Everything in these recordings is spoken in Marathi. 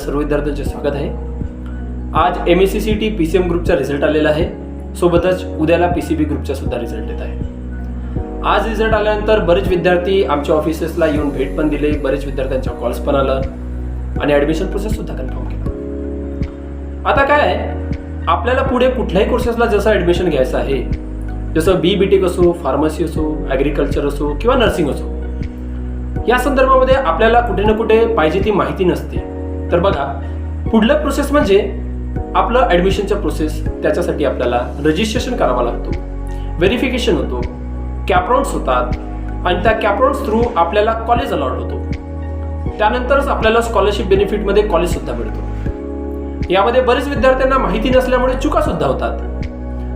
सर्व विद्यार्थ्यांचे स्वागत आहे। आज MSc PCM ग्रुपचा रिझल्ट आलेला आहे, सोबतच उद्याला PCB ग्रुपचा सुद्धा रिझल्ट येत आहे। आज रिझल्ट आल्यानंतर बरेच विद्यार्थी आमच्या ऑफिसेसला येऊन भेट पण दिले, बरेच विद्यार्थ्यांच्या कॉल्स पण आला आणि ॲडमिशन प्रोसेस सुद्धा कन्फर्म केला। आता काय आहे, आपल्याला पुढे कुठल्याही कोर्सेसला जसं ॲडमिशन घ्यायचं आहे, जसं BTech असो, फार्मसी असो, ॲग्रिकल्चर असो किंवा नर्सिंग असो, या संदर्भामध्ये आपल्याला कुठे ना कुठे पाहिजे ती माहिती नसते। तर बघा, पुढलं प्रोसेस म्हणजे आपलं ॲडमिशनचा प्रोसेस। त्याच्यासाठी आपल्याला रजिस्ट्रेशन करावं लागतो, व्हेरिफिकेशन होतो, कॅपराउंड्स होतात आणि त्या कॅपराउंड्स थ्रू आपल्याला कॉलेज अलॉट होतो। त्यानंतरच आपल्याला स्कॉलरशिप बेनिफिटमध्ये कॉलेज सुद्धा मिळतो। यामध्ये बरेच विद्यार्थ्यांना माहिती नसल्यामुळे चुका सुद्धा होतात।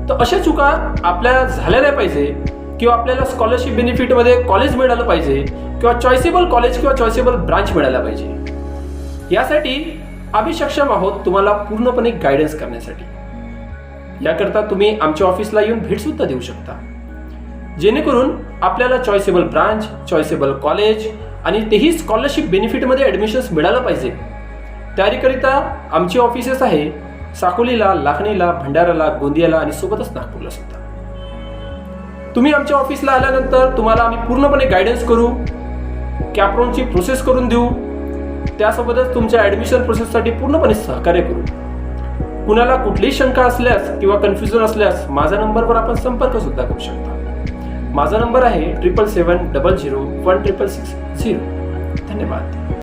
तर अशा चुका आपल्या झाल्या नाही पाहिजे, किंवा आपल्याला स्कॉलरशिप बेनिफिटमध्ये कॉलेज मिळालं पाहिजे, किंवा चॉईसेबल कॉलेज किंवा चॉईसेबल ब्रांच मिळायला पाहिजे। यासाठी आम्ही सक्षम आहोत तुम्हाला पूर्णपणे गायडन्स करण्यासाठी। याकरता तुम्ही आमच्या ऑफिसला येऊन भेट सुद्धा देऊ शकता, जेणेकरून आपल्याला चॉईसेबल ब्रांच, चॉईसेबल कॉलेज आणि तेही स्कॉलरशिप बेनिफिटमध्ये ॲडमिशन्स मिळालं पाहिजे। तयारीकरिता आमची ऑफिसेस आहे साकोलीला, लाखणीला, भंडाराला, गोंदियाला आणि सोबतच नागपूरला सुद्धा। तुम्ही आमच्या ऑफिसला आल्यानंतर तुम्हाला आम्ही पूर्णपणे गायडन्स करू, कॅपराउंडची प्रोसेस करून देऊ, त्यासोबतच तुमच्या ॲडमिशन प्रोसेससाठी पूर्णपणे सहकार्य करू। कुणाला कुठलीही शंका असल्यास किंवा कन्फ्युजन असल्यास माझ्या नंबरवर आपण संपर्क सुद्धा करू शकता। माझा नंबर आहे 7770016660। धन्यवाद।